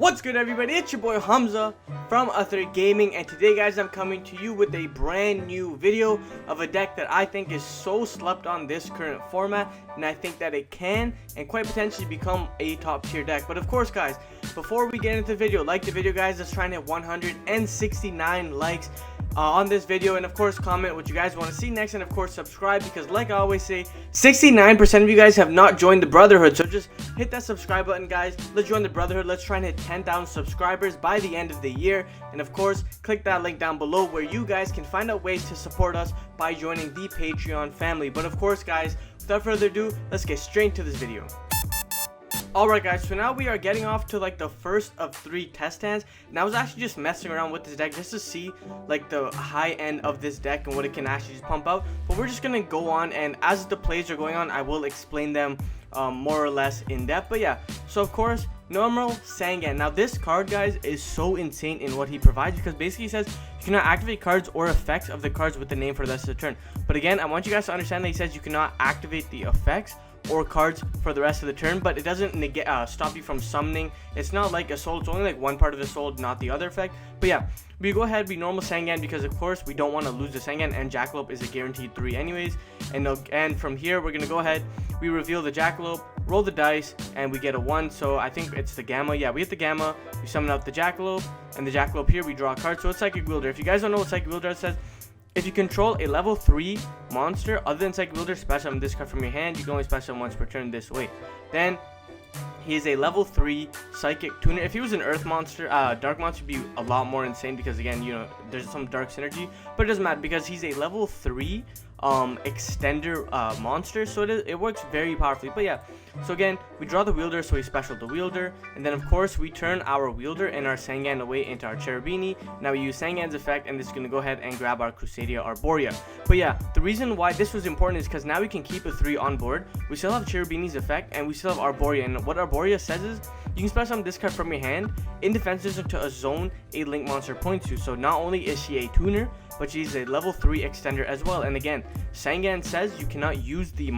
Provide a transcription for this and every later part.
What's good, everybody? It's your boy Hamza from Ather Gaming, and today, guys, I'm coming to you with a brand new video of a deck that I think is so slept on this current format, and I think that it can and quite potentially become a top tier deck. But of course, guys, before we get into the video, like the video, guys. Let's try and hit 169 likes on this video, and of course comment what you guys want to see next, and of course subscribe, because like I always say, 69% of you guys have not joined the Brotherhood. So just hit that subscribe button, guys. Let's join the Brotherhood. Let's try and hit 10,000 subscribers by the end of the year, and of course click that link down below where you guys can find out ways to support us by joining the Patreon family. But of course, guys, without further ado, let's get straight to this video. Alright, guys, so now we are getting off to like the first of 3 test hands, and I was actually just messing around with this deck just to see like the high end of this deck and what it can actually just pump out. But we're just gonna go on, and as the plays are going on, I will explain them more or less in depth. But yeah, so of course, normal Sangan. Now this card, guys, is so insane in what he provides, because basically he says you cannot activate cards or effects of the cards with the name for the rest of the turn. But again, I want you guys to understand that he says you cannot activate the effects or cards for the rest of the turn, but it doesn't negate stop you from summoning. It's not like a soul, it's only like one part of the soul, not the other effect. But yeah, we go ahead, we normal Sangan, because of course we don't want to lose the Sangan, and Jackalope is a guaranteed 3 anyways. And from here we're gonna go ahead, we reveal the Jackalope, roll the dice, and we get a 1. So I think it's the Gamma. Yeah, we hit the Gamma, we summon out the Jackalope, and the Jackalope here we draw a card. So it's Psychic Wielder. If you guys don't know what Psychic Wielder says, if you control a level 3 monster other than Psychic Wielder, special summon this card from your hand. You can only special summon once per turn this way. Then he is a level 3 Psychic Tuner. If he was an Earth monster, Dark monster would be a lot more insane, because again, you know, there's some Dark synergy. But it doesn't matter, because he's a level 3 extender monster, so it works very powerfully. But yeah, so again, we draw the Wielder, so we special the Wielder, and then of course we turn our Wielder and our Sangan away into our Cherubini. Now we use Sangan's effect, and this is going to go ahead and grab our Crusadia Arborea. But yeah, the reason why this was important is because now we can keep a 3 on board. We still have Cherubini's effect, and we still have Arborea, and what Arborea says is you can special summon this card from your hand in defenses into a zone a link monster points to. So not only is she a tuner, but she's a level 3 extender as well. And again, Sangan says you cannot use the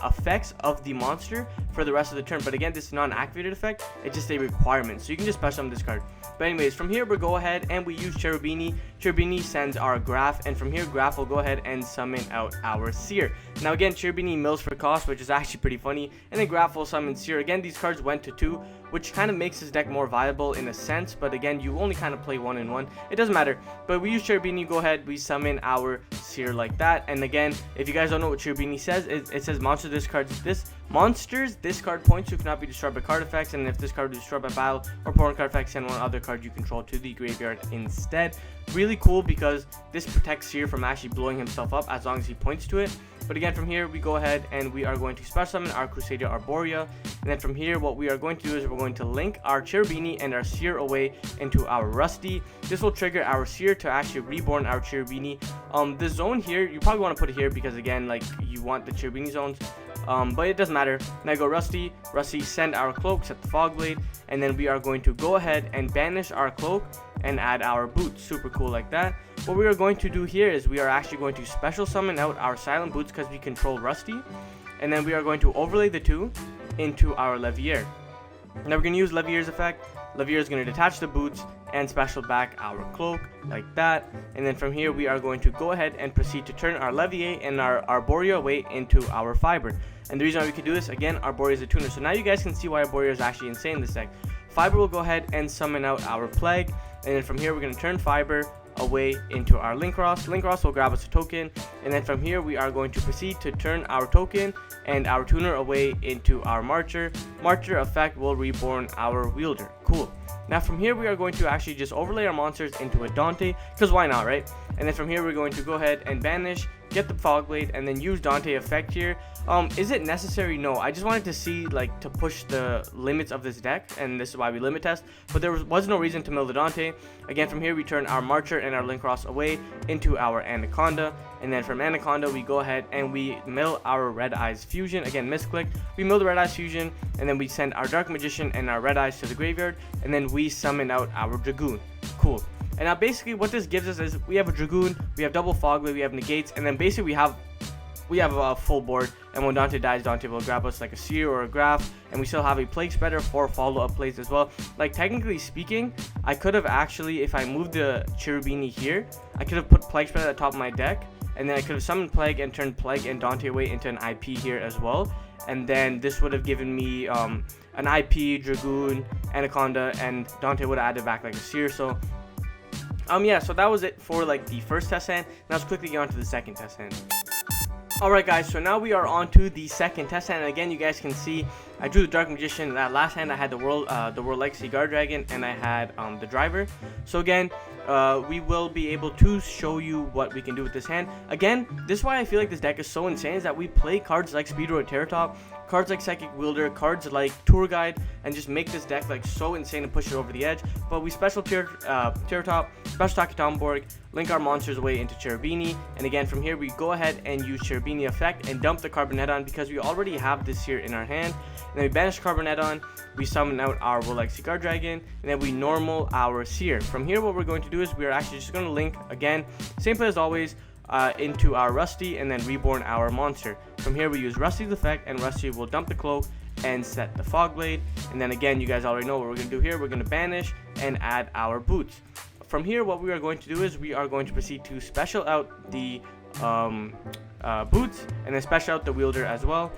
effects of the monster for the rest of the turn. But again, this is not an activated effect, it's just a requirement, so you can just special summon this card. But anyways, from here we go ahead and we use Cherubini. Cherubini sends our Graph, and from here Graph will go ahead and summon out our Seer. Now again, Cherubini mills for cost, which is actually pretty funny, and then Graph will summon Seer. Again, these cards went to 2, which kind of makes this deck more viable in a sense, but again, you only kind of play 1 and 1. It doesn't matter. But we use Cherubini, go ahead, we summon our Seer like that. And again, if you guys don't know what Cherubini says, it says monsters this card points to cannot be destroyed by card effects, and if this card is destroyed by battle or opponent card effects, send one other card you control to the graveyard instead. Really cool, because this protects Seer from actually blowing himself up as long as he points to it. But again, from here we go ahead and we are going to special summon our Crusadia Arborea, and then from here what we are going to do is we're going to link our Cherubini and our Seer away into our Rusty. This will trigger our Seer to actually reborn our Cherubini. The zone here, you probably want to put it here, because again, like, you want the Cherubini zones. But it doesn't matter. Now go Rusty, send our Cloak, set the Fog Blade, and then we are going to go ahead and banish our Cloak and add our Boots. Super cool like that. What we are going to do here is we are actually going to special summon out our Silent Boots, because we control Rusty, and then we are going to overlay the 2 into our Levier. Now we're going to use Levier's effect. Levier is going to detach the Boots and special back our Cloak like that, and then from here we are going to go ahead and proceed to turn our Levier and our Arborea away into our Fiber. And the reason why we can do this, again, Arborea is a tuner, so now you guys can see why Arborea is actually insane in this deck. Fiber will go ahead and summon out our Plague, and then from here we're going to turn Fiber away into our Linkross. Linkross will grab us a token, and then from here we are going to proceed to turn our token and our tuner away into our Marcher. Marcher effect will reborn our Wielder. Cool. Now from here we are going to actually just overlay our monsters into a Dante, because why not, right? And then from here we're going to go ahead and banish, get the Fog Blade, and then use Dante effect here. Is it necessary? No. I just wanted to see, like, to push the limits of this deck, and this is why we limit test. But there was no reason to mill the Dante. Again, from here we turn our Marcher and our Linkross away into our Anaconda, and then from Anaconda we go ahead and we mill our Red Eyes Fusion. Again, misclicked. We mill the Red Eyes Fusion, and then we send our Dark Magician and our Red Eyes to the graveyard, and then we summon out our Dragoon. Cool. And now basically what this gives us is we have a Dragoon, we have double Fog Blade, we have negates, and then basically we have we have a full board, and when Dante dies, Dante will grab us like a seer or a graph, and we still have a plague spreader for follow-up plays as well. Like, technically speaking, I could have actually, if I moved the Cherubini here, I could have put plague spreader at the top of my deck, and then I could have summoned plague and turned plague and Dante away into an IP here as well, and then this would have given me an IP, Dragoon, Anaconda, and Dante would have added back like a seer. So yeah, so that was it for like the first test hand. Now let's quickly get on to the second test hand. Alright guys, so now we are on to the second test hand, and again you guys can see I drew the Dark Magician. That last hand I had the World Legacy Guard Dragon, and I had the Driver. So again, we will be able to show you what we can do with this hand. Again, this is why I feel like this deck is so insane, is that we play cards like Speedroid Terratop, cards like Psychic Wielder, cards like Tour Guide, and just make this deck like so insane and push it over the edge. But we special Terratop, special Taketomborg, link our monsters away into Cherubini, and again from here we go ahead and use Cherubini effect and dump the Carboneton because we already have this here in our hand. And then we banish Carboneton, we summon out our World Legacy Guard Dragon, and then we normal our Seer. From here what we're going to do is we are actually just going to link, again, same play as always, into our Rusty, and then reborn our monster. From here we use Rusty's effect, and Rusty will dump the cloak and set the Fog Blade. And then again, you guys already know what we're going to do here. We're going to banish and add our boots. From here what we are going to do is we are going to proceed to special out the boots, and then special out the wielder as well,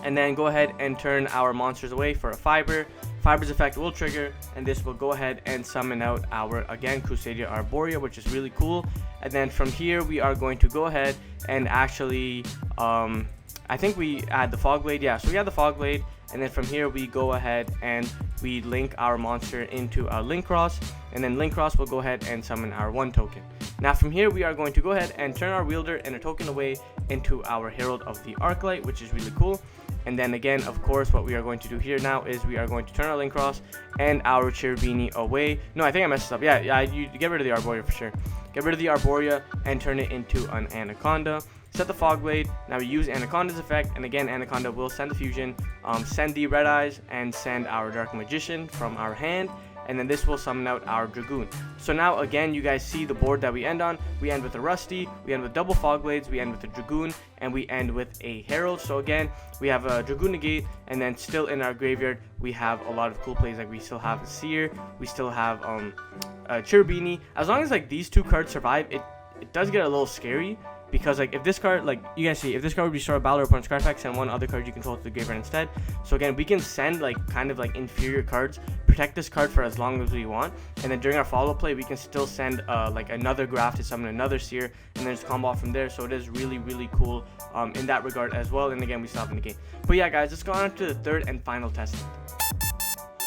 and then go ahead and turn our monsters away for a Fiber. Fiber's effect will trigger, and this will go ahead and summon out our, again, Crusadia Arborea, which is really cool. And then from here we are going to go ahead and actually I think we add the Fog Blade. Yeah, so we add the Fog Blade, and then from here we go ahead and we link our monster into a Link Cross, and then Link Cross will go ahead and summon our 1 token. Now from here we are going to go ahead and turn our wielder and a token away into our Herald of the Arclight, which is really cool. And then again, of course, what we are going to do here now is we are going to turn our Link Cross and our Cherubini away. No, I think I messed up. Yeah, you get rid of the Arborea for sure. Get rid of the Arborea and turn it into an Anaconda. Set the Fog Blade. Now we use Anaconda's effect, and again Anaconda will send the fusion, send the Red Eyes, and send our Dark Magician from our hand, and then this will summon out our Dragoon. So now again you guys see the board that we end on. We end with a Rusty, we end with double Fog Blades, we end with a Dragoon, and we end with a Herald. So again we have a Dragoon negate, and then still in our graveyard we have a lot of cool plays. Like we still have a Seer, we still have Cherubini. As long as like these 2 cards survive, it does get a little scary. Because like if this card, like you guys see, if this card would restore a battle or opponent's card effect, send 1 other card you control to the graveyard instead. So again, we can send like kind of like inferior cards, protect this card for as long as we want, and then during our follow play we can still send like another graph to summon another Seer, and then just combo off from there. So it is really cool in that regard as well. And again, we still have negate. But yeah guys, let's go on to the third and final test.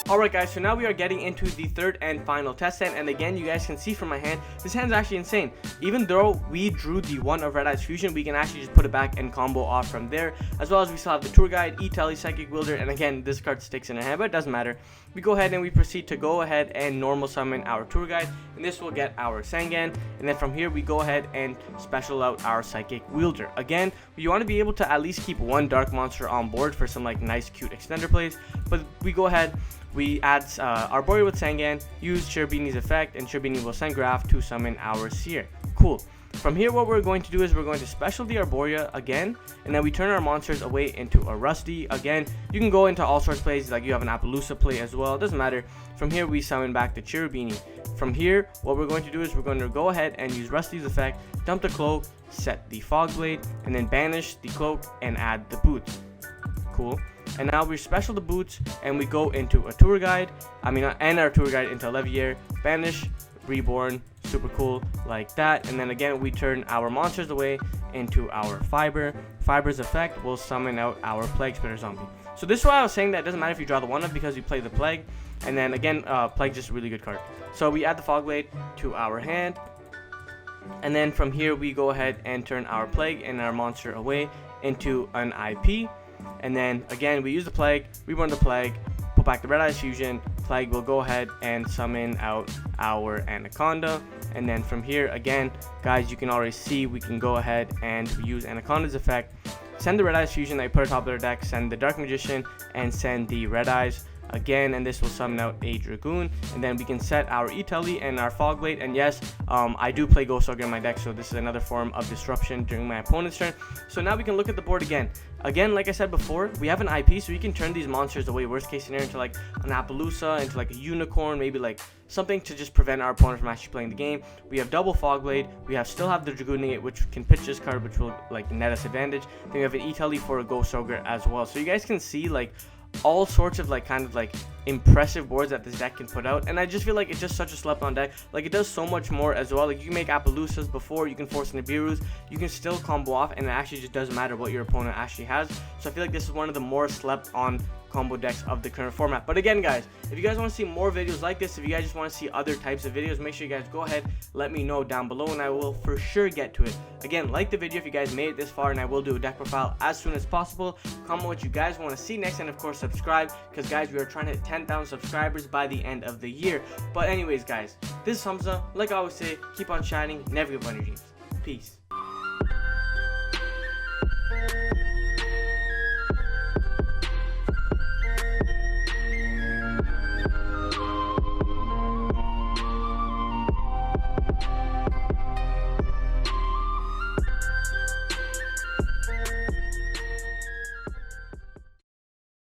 Alright guys, so now we are getting into the third and final test hand, and again you guys can see from my hand, this hand is actually insane. Even though we drew the 1 of Red Eyes Fusion, we can actually just put it back and combo off from there, as well as we still have the Tour Guide, E-Telly, Psychic Wielder, and again this card sticks in our hand, but it doesn't matter. We go ahead and we proceed to go ahead and normal summon our Tour Guide, and this will get our Sangan, and then from here we go ahead and special out our Psychic Wielder. Again, you want to be able to at least keep 1 dark monster on board for some like nice cute extender plays, but we go ahead, we add Arborea with Sangan, use Cherubini's effect, and Cherubini will send Graph to summon our Seer. Cool. From here what we're going to do is we're going to special the Arborea again, and then we turn our monsters away into a Rusty. Again, you can go into all sorts of plays, like you have an Appaloosa play as well, it doesn't matter. From here we summon back the Cherubini. From here what we're going to do is we're going to go ahead and use Rusty's effect, dump the cloak, set the Fog Blade, and then banish the cloak and add the boots. Cool. And now we special the boots and we go into a Tour Guide, and our Tour Guide into a Levier, banish, reborn, super cool like that. And then again we turn our monsters away into our Fiber. Fiber's effect will summon out our Plague Spitter Zombie. So this is why I was saying that it doesn't matter if you draw the 1-of, because you play the Plague, and then again Plague just a really good card. So we add the Fog Blade to our hand, and then from here we go ahead and turn our Plague and our monster away into an IP. And then again we use the Plague, reborn the Plague, put back the Red Eyes Fusion. Plague will go ahead and summon out our Anaconda, and then from here again guys you can already see we can go ahead and use Anaconda's effect, send the Red Eyes Fusion that you put on top of their deck, send the Dark Magician, and send the Red Eyes. again, and this will summon out a Dragoon, and then we can set our E-Telly and our Fog Blade. And yes, I do play Ghost Ogre in my deck, so this is another form of disruption during my opponent's turn. So now we can look at the board again. Like I said before, we have an IP, so we can turn these monsters away, worst case scenario, into like an Appaloosa, into like a Unicorn, maybe like something to just prevent our opponent from actually playing the game. We have double Fog Blade, we still have the Dragoon Negate, which can pitch this card, which will like net us advantage. Then we have an E-Telly for a Ghost Ogre as well. So you guys can see like all sorts of like kind of like impressive boards that this deck can put out, and I just feel like it's just such a slept on deck. Like, it does so much more as well. Like, you can make Appaloosas before, you can force Nibiru's, you can still combo off, and it actually just doesn't matter what your opponent actually has. So I feel like this is one of the more slept on combo decks of the current format. But again, guys, if you guys want to see more videos like this, if you guys just want to see other types of videos, make sure you guys go ahead, let me know down below, and I will for sure get to it. Again, like the video if you guys made it this far, and I will do a deck profile as soon as possible. Comment what you guys want to see next, and of course subscribe, because guys, we are trying to hit 10,000 subscribers by the end of the year. But anyways, guys, this is Hamza. Like I always say, keep on shining, never give up on your dreams. Peace.